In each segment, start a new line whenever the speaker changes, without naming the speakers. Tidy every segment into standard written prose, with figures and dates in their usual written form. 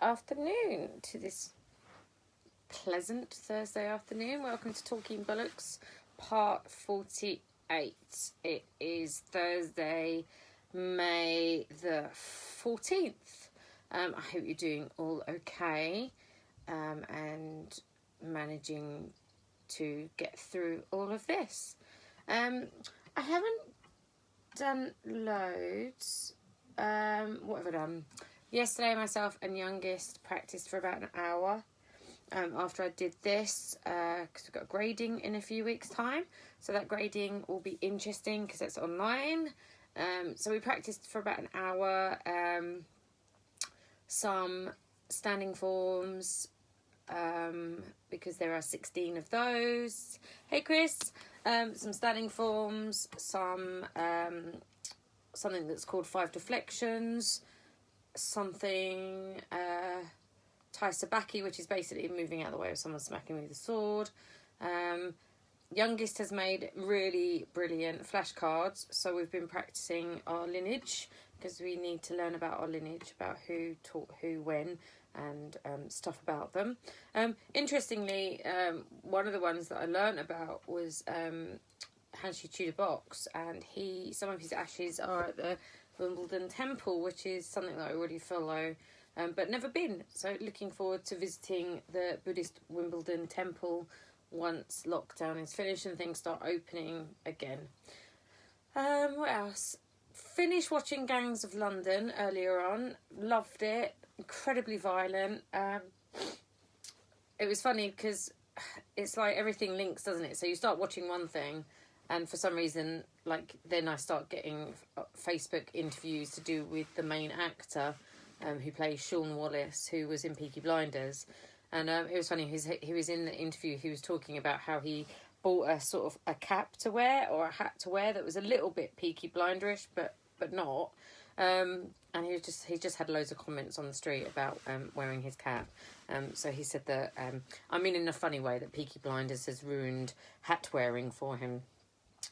afternoon to this pleasant Thursday afternoon. Welcome to Talking Bollocks, part 48. It is Thursday, May the 14th. I hope you're doing all okay and managing to get through all of this. I haven't done loads. What have I done? Yesterday, myself and youngest practiced for about an hour. After I did this, because we've got grading in a few weeks' time, so that grading will be interesting because it's online. So we practiced for about an hour. Some standing forms, because there are 16 of those. Hey, Chris. Some standing forms. Some something that's called 5 deflections. Something Tai Sabaki, which is basically moving out of the way of someone smacking me with a sword. Youngest has made really brilliant flashcards, so we've been practicing our lineage because we need to learn about our lineage, about who taught who when, and stuff about them. Interestingly, one of the ones that I learnt about was Hanshi Tudor Box, and some of his ashes are at the Wimbledon Temple, which is something that I already follow, but never been. So looking forward to visiting the Buddhist Wimbledon Temple once lockdown is finished and things start opening again. What else? Finished watching Gangs of London earlier on. Loved it. Incredibly violent. It was funny because it's like everything links, doesn't it? So you start watching one thing, and for some reason, then I start getting Facebook interviews to do with the main actor, who plays Sean Wallace, who was in Peaky Blinders. And it was funny, he was in the interview, he was talking about how he bought a sort of a cap to wear, or a hat to wear, that was a little bit Peaky Blinderish, but not. And he just had loads of comments on the street about wearing his cap. So he said that, in a funny way, that Peaky Blinders has ruined hat wearing for him,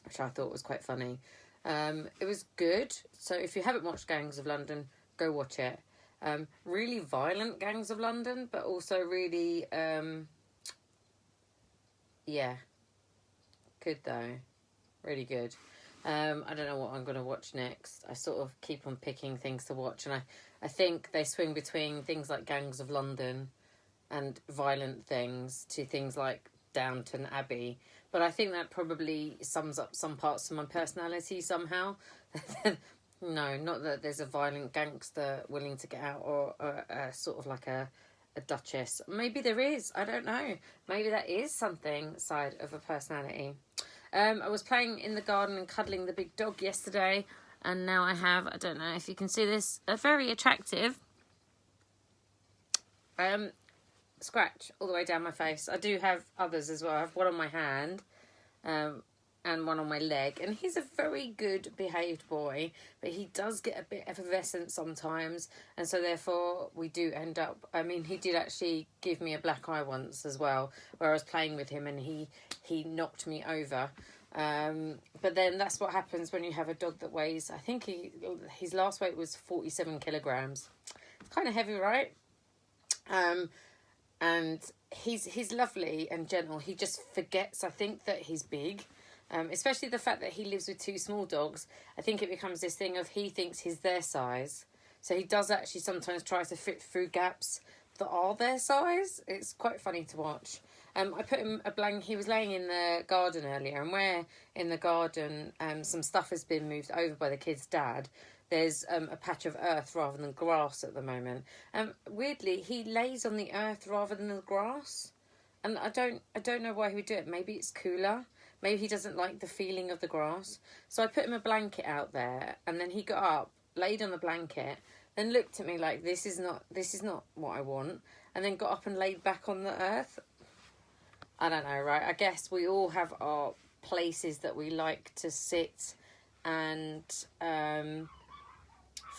which I thought was quite funny. It was good. So if you haven't watched Gangs of London, go watch it. Really violent Gangs of London, but also really, good though. Really good. I don't know what I'm going to watch next. I sort of keep on picking things to watch, and I think they swing between things like Gangs of London and violent things to things like Downton Abbey. But I think that probably sums up some parts of my personality somehow. No, not that there's a violent gangster willing to get out, or sort of like a duchess. Maybe there is. I don't know. Maybe that is something side of a personality. I was playing in the garden and cuddling the big dog yesterday, and now I have, I don't know if you can see this, a very attractive scratch all the way down my face. I do have others as well. I have one on my hand and one on my leg, and he's a very good behaved boy, but he does get a bit effervescent sometimes, and so therefore we do end up, he did actually give me a black eye once as well, where I was playing with him and he knocked me over. But then that's what happens when you have a dog that weighs, I think his last weight was 47 kilograms. It's kind of heavy, right? And he's lovely and gentle. He just forgets, I think, that he's big. Especially the fact that he lives with 2 small dogs. I think it becomes this thing of he thinks he's their size. So he does actually sometimes try to fit through gaps that are their size. It's quite funny to watch. I put him he was laying in the garden earlier, and where in the garden some stuff has been moved over by the kid's dad, there's a patch of earth rather than grass at the moment. Weirdly, he lays on the earth rather than the grass. And I don't know why he would do it. Maybe it's cooler. Maybe he doesn't like the feeling of the grass. So I put him a blanket out there, and then he got up, laid on the blanket, then looked at me like, this is not what I want, and then got up and laid back on the earth. I don't know, right? I guess we all have our places that we like to sit and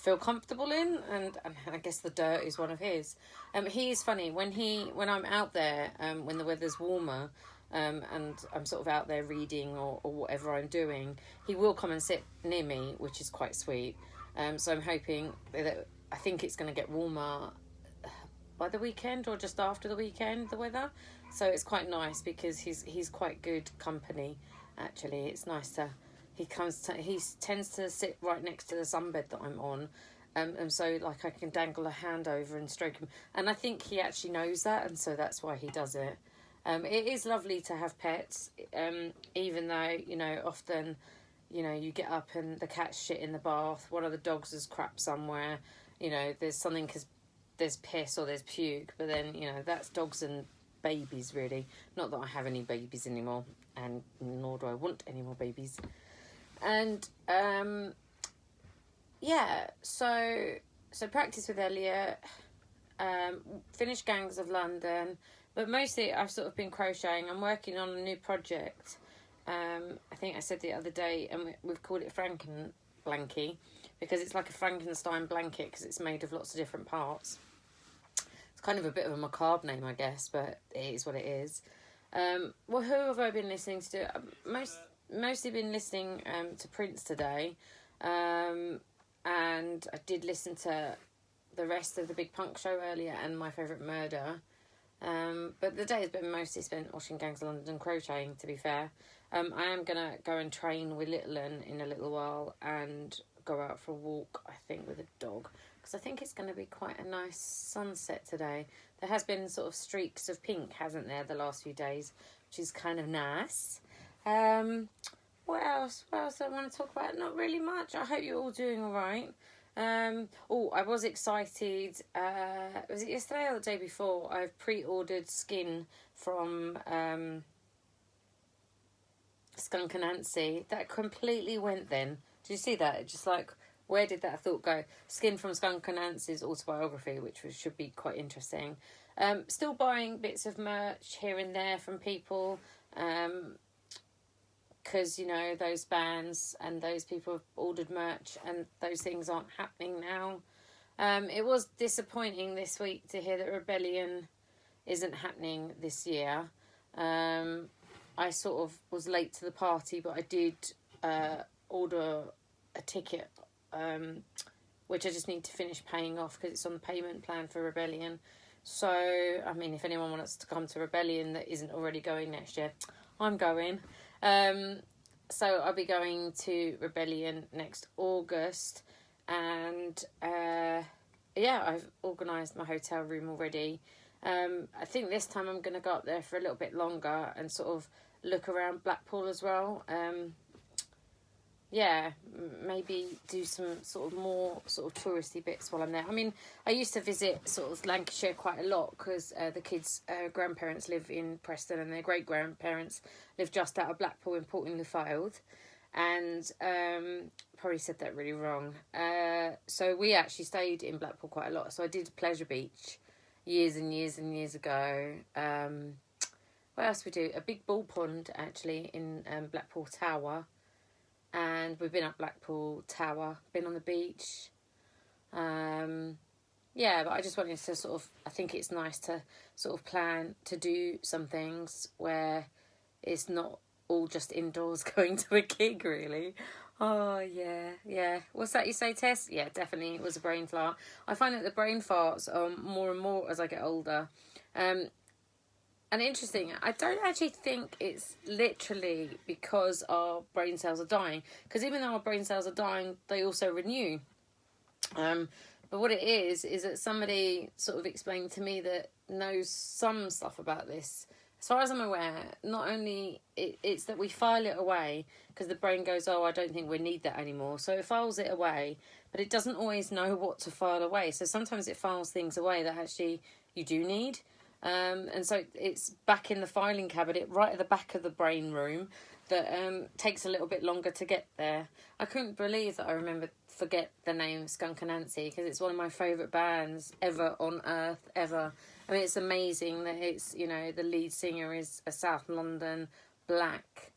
feel comfortable in, and I guess the dirt is one of his. He is funny when I'm out there, when the weather's warmer, and I'm sort of out there reading or whatever I'm doing, he will come and sit near me, which is quite sweet. So I'm hoping that, I think it's going to get warmer by the weekend or just after the weekend, the weather. So it's quite nice because he's quite good company, actually. It's nice to... He tends to sit right next to the sunbed that I'm on. And so, like, I can dangle a hand over and stroke him. And I think he actually knows that, and so that's why he does it. It is lovely to have pets, even though, you know, often, you know, you get up and the cat's shit in the bath, one of the dogs has crap somewhere, you know, there's something because there's piss or there's puke, but then, you know, that's dogs and babies, really. Not that I have any babies anymore, and nor do I want any more babies. And, yeah, so practice with Elliot, finished Gangs of London, but mostly I've sort of been crocheting. I'm working on a new project. I think I said the other day, and we've called it Franken Blankie, because it's like a Frankenstein blanket because it's made of lots of different parts. It's kind of a bit of a macabre name, I guess, but it is what it is. Well, who have I been listening to? Mostly been listening to Prince today, and I did listen to the rest of the Big Punk show earlier and My Favourite Murder. But the day has been mostly spent watching Gangs of London and crocheting, to be fair. I am going to go and train with little Un in a little while and go out for a walk, I think, with a dog. Because I think it's going to be quite a nice sunset today. There has been sort of streaks of pink, hasn't there, the last few days, which is kind of nice. What else? What else do I want to talk about? Not really much. I hope you're all doing all right. I was excited. Was it yesterday or the day before? I've pre-ordered skin from Skunk and Nancy. That completely went then. Did you see that? It just like, where did that thought go? Skin from Skunk and Nancy's autobiography, which should be quite interesting. Still buying bits of merch here and there from people. Because, you know, those bands and those people have ordered merch and those things aren't happening now. It was disappointing this week to hear that Rebellion isn't happening this year. I sort of was late to the party, but I did order a ticket, which I just need to finish paying off because it's on the payment plan for Rebellion. So, I mean, if anyone wants to come to Rebellion that isn't already going next year, I'm going. So I'll be going to Rebellion next August, and I've organised my hotel room already. I think this time I'm going to go up there for a little bit longer and sort of look around Blackpool as well. Maybe do some sort of more sort of touristy bits while I'm there. I mean, I used to visit sort of Lancashire quite a lot because the kids' grandparents live in Preston and their great-grandparents live just out of Blackpool in Portland-le-Fylde. And probably said that really wrong. So we actually stayed in Blackpool quite a lot. So I did Pleasure Beach years and years and years ago. What else we do? A big ball pond, actually, in Blackpool Tower. And we've been up Blackpool Tower, been on the beach. But I just wanted to sort of, I think it's nice to sort of plan to do some things where it's not all just indoors going to a gig, really. Oh, yeah. What's that you say, Tess? Yeah, definitely, it was a brain fart. I find that the brain farts are more and more as I get older. And interesting, I don't actually think it's literally because our brain cells are dying. Because even though our brain cells are dying, they also renew. But what it is that somebody sort of explained to me that knows some stuff about this. As far as I'm aware, not only it's that we file it away because the brain goes, oh, I don't think we need that anymore. So it files it away, but it doesn't always know what to file away. So sometimes it files things away that actually you do need. And so it's back in the filing cabinet right at the back of the brain room that takes a little bit longer to get there. I couldn't believe that I forget the name Skunk and Nancy because it's one of my favourite bands ever on earth, ever. I mean, it's amazing that it's, you know, the lead singer is a South London black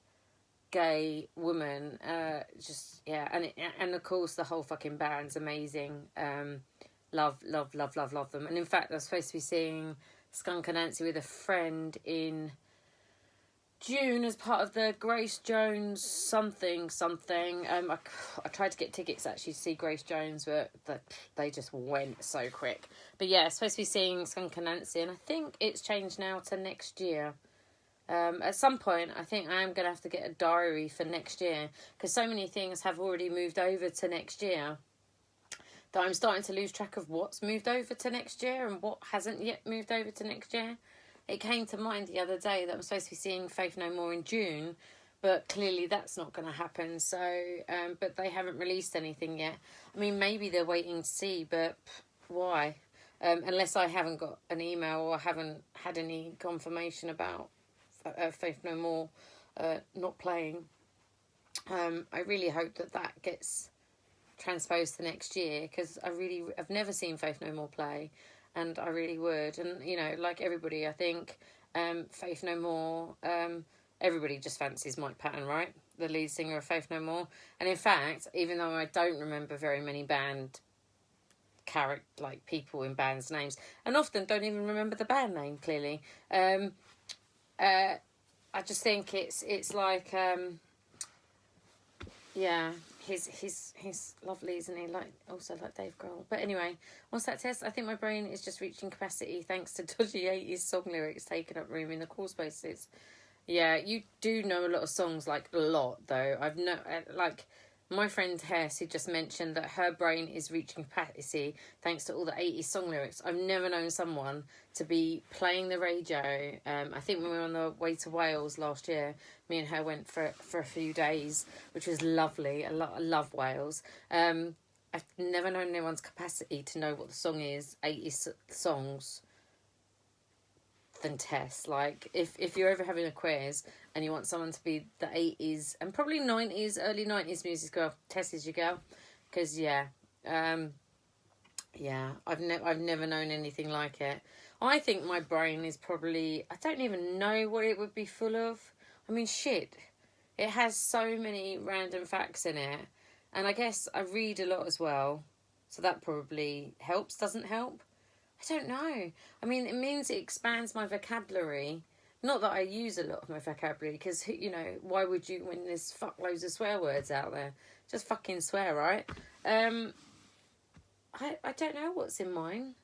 gay woman. And of course the whole fucking band's amazing. Love them. And in fact, I was supposed to be seeing Skunk and Nancy with a friend in June as part of the Grace Jones something. I tried to get tickets actually to see Grace Jones, but they just went so quick. But yeah, supposed to be seeing Skunk Anansie, and I think it's changed now to next year. At some point, I think I am going to have to get a diary for next year, because so many things have already moved over to next year that I'm starting to lose track of what's moved over to next year and what hasn't yet moved over to next year. It came to mind the other day that I'm supposed to be seeing Faith No More in June, but clearly that's not going to happen. So, but they haven't released anything yet. I mean, maybe they're waiting to see, but why? Unless I haven't got an email or haven't had any confirmation about Faith No More not playing. I really hope that gets transposed to next year, because I've never seen Faith No More play. And I really would. And, you know, like everybody, I think Faith No More, everybody just fancies Mike Patton, right? The lead singer of Faith No More. And in fact, even though I don't remember very many people in bands' names, and often don't even remember the band name, clearly, I just think it's like, yeah, he's lovely, isn't he? Also like Dave Grohl. But anyway, what's that test? I think my brain is just reaching capacity thanks to dodgy 80s song lyrics taking up room in the crawl spaces. Yeah, you do know a lot of songs, like a lot though. My friend Hess, who just mentioned that her brain is reaching capacity thanks to all the 80s song lyrics. I've never known someone to be playing the radio. I think when we were on the way to Wales last year, me and her went for a few days, which was lovely. I love Wales. I've never known anyone's capacity to know what the song is, 80s songs, than Tess. Like, if you're ever having a quiz and you want someone to be the 80s and probably 90s, early 90s music girl, Tess is your girl. Because, I've never known anything like it. I think my brain is probably, I don't even know what it would be full of. I mean, shit. It has so many random facts in it. And I guess I read a lot as well. So that probably helps, doesn't help. I don't know. I mean, it means it expands my vocabulary. Not that I use a lot of my vocabulary, because, you know, why would you when there's fuckloads of swear words out there? Just fucking swear, right? I don't know what's in mine.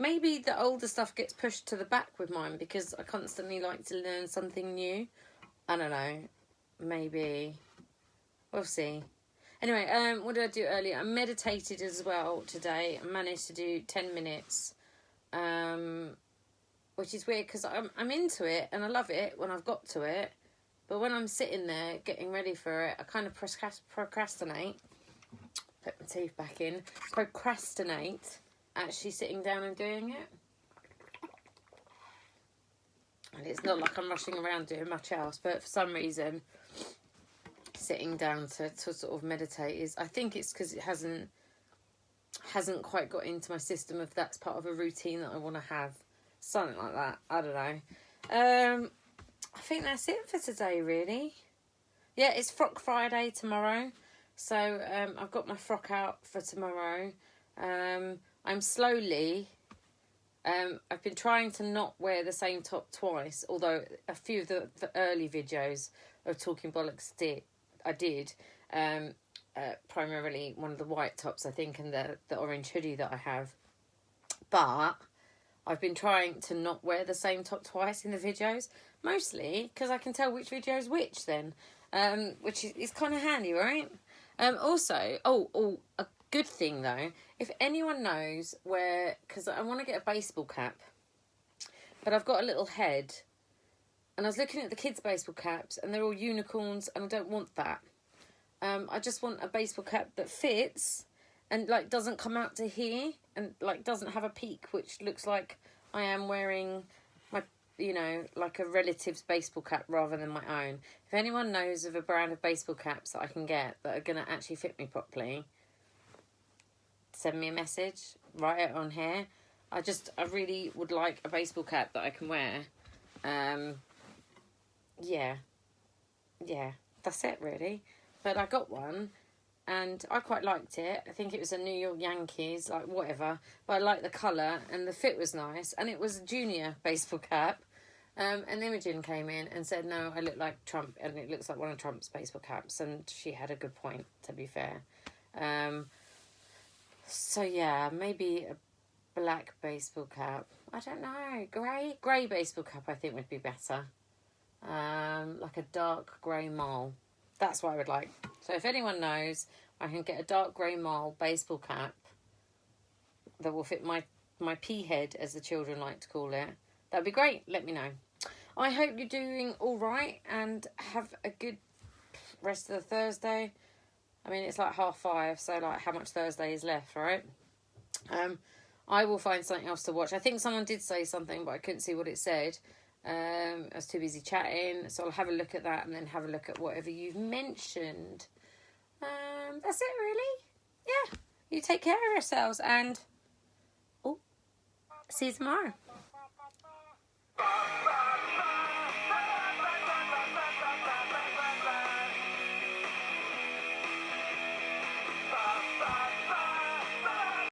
Maybe the older stuff gets pushed to the back with mine because I constantly like to learn something new. I don't know. Maybe. We'll see. Anyway, what did I do earlier? I meditated as well today. I managed to do 10 minutes, which is weird because I'm into it and I love it when I've got to it. But when I'm sitting there getting ready for it, I kind of procrastinate. Put my teeth back in. Procrastinate actually sitting down and doing it. And it's not like I'm rushing around doing much else, but for some reason, sitting down to sort of meditate is, I think it's because it hasn't quite got into my system if that's part of a routine that I want to have. Something like that. I don't know. I think that's it for today, really. Yeah, it's Frock Friday tomorrow. So I've got my frock out for tomorrow. I'm slowly... I've been trying to not wear the same top twice, although a few of the early videos of Talking Bollocks I did. Primarily one of the white tops, I think, and the orange hoodie that I have. But I've been trying to not wear the same top twice in the videos, mostly because I can tell which video is which then, which is kind of handy, right? Also, a good thing though, if anyone knows where, because I want to get a baseball cap, but I've got a little head, and I was looking at the kids' baseball caps, and they're all unicorns, and I don't want that. I just want a baseball cap that fits, and like doesn't come out to here, and like doesn't have a peak, which looks like I am wearing my, you know, like a relative's baseball cap rather than my own. If anyone knows of a brand of baseball caps that I can get that are going to actually fit me properly, send me a message, write it on here. I really would like a baseball cap that I can wear. Yeah, that's it really. But I got one, and I quite liked it. I think it was a New York Yankees, like whatever. But I liked the colour, and the fit was nice. And it was a junior baseball cap. And Imogen came in and said, no, I look like Trump, and it looks like one of Trump's baseball caps. And she had a good point, to be fair. So, yeah, maybe a black baseball cap. I don't know. Grey baseball cap, I think, would be better. Like a dark grey mole. That's what I would like. So if anyone knows, I can get a dark grey mole baseball cap that will fit my pea head, as the children like to call it. That'd be great. Let me know. I hope you're doing all right and have a good rest of the Thursday. I mean, it's like 5:30, so like how much Thursday is left, right? I will find something else to watch. I think someone did say something, but I couldn't see what it said. I was too busy chatting, so I'll have a look at that and then have a look at whatever you've mentioned. That's it, really. Yeah, you take care of yourselves and see you tomorrow.